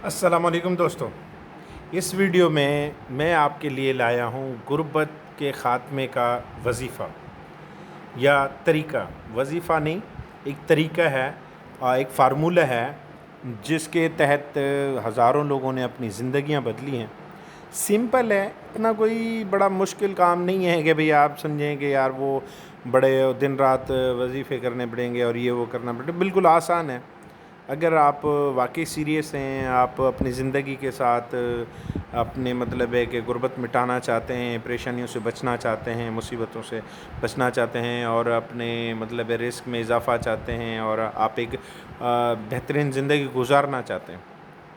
अस्सलाम वालेकुम दोस्तों। इस वीडियो में मैं आपके लिए लाया हूँ गुर्बत के ख़ात्मे का वजीफ़ा या तरीक़ा। वजीफ़ा नहीं, एक तरीक़ा है और एक फ़ार्मूला है जिसके तहत हज़ारों लोगों ने अपनी ज़िंदगियाँ बदली हैं। सिंपल है, इतना कोई बड़ा मुश्किल काम नहीं है कि भाई आप समझें कि यार वो बड़े दिन रात वजीफ़े करने पड़ेंगे और ये वो करना पड़ेगा। बिल्कुल आसान है। अगर आप वाकई सीरियस हैं, आप अपनी ज़िंदगी के साथ अपने मतलब है कि गुर्बत मिटाना चाहते हैं, परेशानियों से बचना चाहते हैं, मुसीबतों से बचना चाहते हैं और अपने मतलब है रिस्क में इजाफ़ा चाहते हैं और आप एक बेहतरीन ज़िंदगी गुजारना चाहते हैं,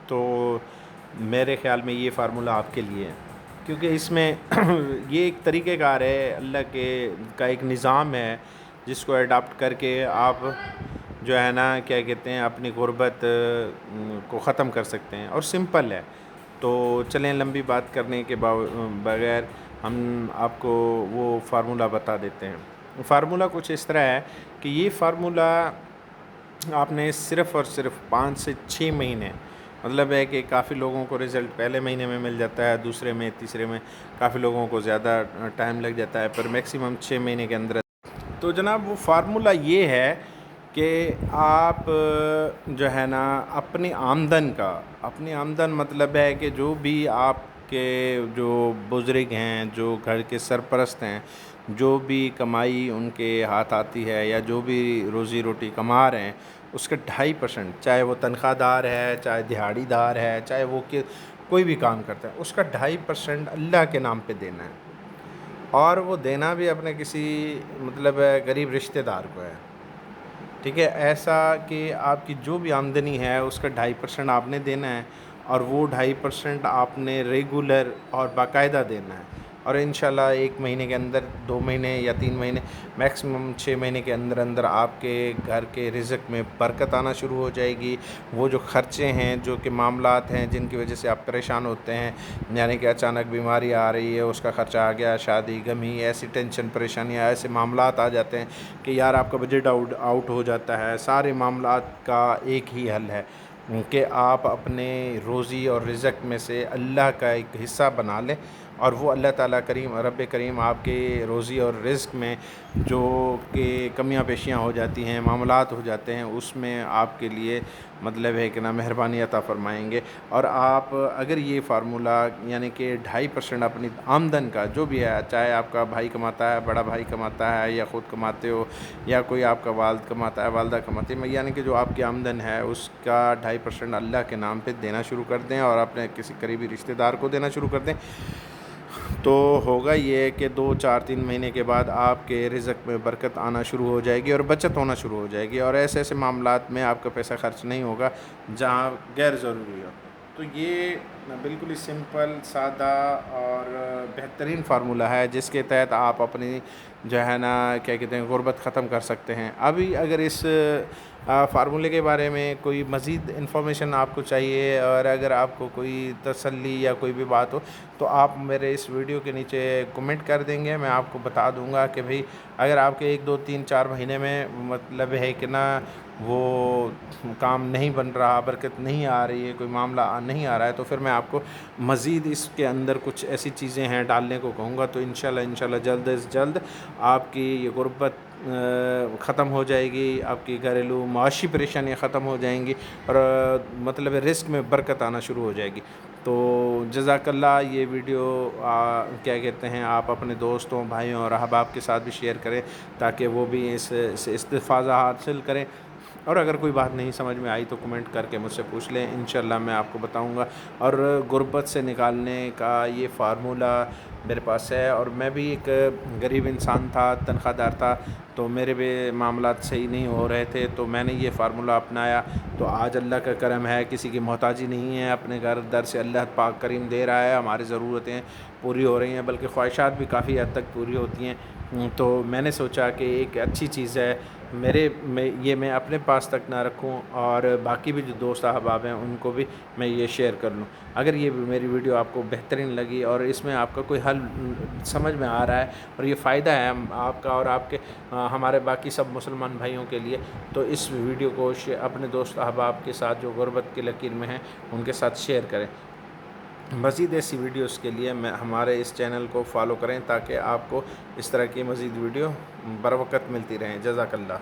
तो मेरे ख़्याल में ये फ़ार्मूला आपके लिए है। क्योंकि इसमें ये एक तरीक़ेकार है, अल्लाह के का एक निज़ाम है जिसको अडॉप्ट करके आप जो है ना क्या कहते हैं अपनी गुर्बत को ख़त्म कर सकते हैं और सिंपल है। तो चलें लंबी बात करने के बगैर हम आपको वो फ़ार्मूला बता देते हैं। फ़ार्मूला कुछ इस तरह है कि ये फ़ार्मूला आपने सिर्फ़ और सिर्फ 5 से 6 महीने, मतलब है कि काफ़ी लोगों को रिज़ल्ट पहले महीने में मिल जाता है, दूसरे में, तीसरे में, काफ़ी लोगों को ज़्यादा टाइम लग जाता है, पर मैक्सिमम 6 महीने के अंदर। तो जनाब वो फ़ार्मूला ये है कि आप जो है ना अपनी आमदन मतलब है कि जो भी आपके जो बुज़ुर्ग हैं, जो घर के सरपरस्त हैं, जो भी कमाई उनके हाथ आती है या जो भी रोज़ी रोटी कमा रहे हैं, उसके 2.5%, चाहे वो तनख्वाहदार है, चाहे दिहाड़ीदार है, चाहे वो कोई भी काम करता है, उसका 2.5% अल्लाह के नाम पे देना है। और वो देना भी अपने किसी मतलब गरीब रिश्तेदार को है, ठीक है। ऐसा कि आपकी जो भी आमदनी है उसका 2.5% आपने देना है और वो 2.5% आपने रेगुलर और बाकायदा देना है। और इंशाल्लाह 1 महीने के अंदर, 2 महीने या 3 महीने, मैक्सिमम 6 महीने के अंदर अंदर आपके घर के रिज़्क़ में बरकत आना शुरू हो जाएगी। वो जो ख़र्चे हैं, जो कि मामलात हैं जिनकी वजह से आप परेशान होते हैं, यानी कि अचानक बीमारी आ रही है, उसका ख़र्चा आ गया, शादी, गमी, ऐसी टेंशन, परेशानियाँ, ऐसे मामलात आ जाते हैं कि यार आपका बजट आउट हो जाता है। सारे मामलात का एक ही हल है कि आप अपने रोज़ी और रिज़्क़ में से अल्लाह का एक हिस्सा बना लें और वो अल्लाह ताला करीम, रब करीम आपके रोज़ी और रिज़्क़ में जो कि कमियां पेशियां हो जाती हैं, मामलात हो जाते हैं, उसमें आपके लिए मतलब है कि ना मेहरबानी अता फ़रमाएंगे। और आप अगर ये फ़ार्मूला यानी कि 2.5% अपनी आमदन का जो भी है, चाहे आपका भाई कमाता है, बड़ा भाई कमाता है या ख़ुद कमाते हो या कोई आपका वालिद कमाता है, वालिदा कमाती है, यानी कि जो आपकी आमदन है उसका 2.5% अल्लाह के नाम पे देना शुरू कर दें और अपने किसी करीबी रिश्तेदार को देना शुरू कर दें, तो होगा ये कि 2, 4, 3 महीने के बाद आपके रिज़्क़ में बरकत आना शुरू हो जाएगी और बचत होना शुरू हो जाएगी और ऐसे ऐसे मामलात में आपका पैसा खर्च नहीं होगा जहाँ गैर ज़रूरी हो। तो ये बिल्कुल ही सिंपल, सादा और बेहतरीन फ़ार्मूला है जिसके तहत आप अपनी जो है ना क्या कहते हैं गुर्बत ख़त्म कर सकते हैं। अभी अगर इस फ़ार्मूले के बारे में कोई मज़ीद इन्फॉर्मेशन आपको चाहिए और अगर आपको कोई तसल्ली या कोई भी बात हो तो आप मेरे इस वीडियो के नीचे कमेंट कर देंगे, मैं आपको बता दूंगा कि भाई अगर आपके 1, 2, 3, 4 महीने में मतलब है कि ना वो काम नहीं बन रहा, बरकत नहीं आ रही है, कोई मामला नहीं आ रहा है, तो फिर मैं आपको मज़ीद इसके अंदर कुछ ऐसी चीज़ें हैं डालने को कहूँगा। तो इंशाल्लाह जल्द से जल्द आपकी ये गुर्बत ख़त्म हो जाएगी, आपकी घरेलू माशी परेशानियाँ ख़त्म हो जाएंगी और मतलब रिस्क में बरकत आना शुरू हो जाएगी। तो जज़ाकल्लाह। ये वीडियो क्या कहते हैं आप अपने दोस्तों, भाइयों और अहबाब के साथ भी शेयर करें ताकि वो भी इस इस्तिफ़ाज़ा हासिल करें। और अगर कोई बात नहीं समझ में आई तो कमेंट करके मुझसे पूछ लें, इंशाल्लाह मैं आपको बताऊंगा। और गुर्बत से निकालने का ये फ़ार्मूला मेरे पास है और मैं भी एक गरीब इंसान था, तनख्वाहदार था, तो मेरे भी मामलात सही नहीं हो रहे थे, तो मैंने ये फ़ार्मूला अपनाया। तो आज अल्लाह का करम है, किसी की मोहताजी नहीं है, अपने घर दर से अल्लाह पाक करीम दे रहा है, हमारी ज़रूरतें पूरी हो रही हैं, बल्कि ख्वाहिशात भी काफ़ी हद तक पूरी होती हैं। तो मैंने सोचा कि एक अच्छी चीज़ है میں اپنے پاس تک نہ رکھوں اور باقی بھی جو دوست احباب ہیں ان کو بھی میں یہ شیئر کر لوں۔ اگر یہ میری ویڈیو آپ کو بہترین لگی اور اس میں آپ کا کوئی حل سمجھ میں آ رہا ہے اور یہ فائدہ ہے آپ کا اور آپ کے ہمارے باقی سب مسلمان بھائیوں کے لیے، تو اس ویڈیو کو اپنے دوست احباب کے ساتھ جو غربت کی لکیر میں ہیں ان کے ساتھ شیئر کریں۔ مزید ایسی ویڈیوز کے لیے ہمارے اس چینل کو فالو کریں تاکہ آپ کو اس طرح کی مزید ویڈیو بر وقت ملتی رہیں۔ جزاک اللہ۔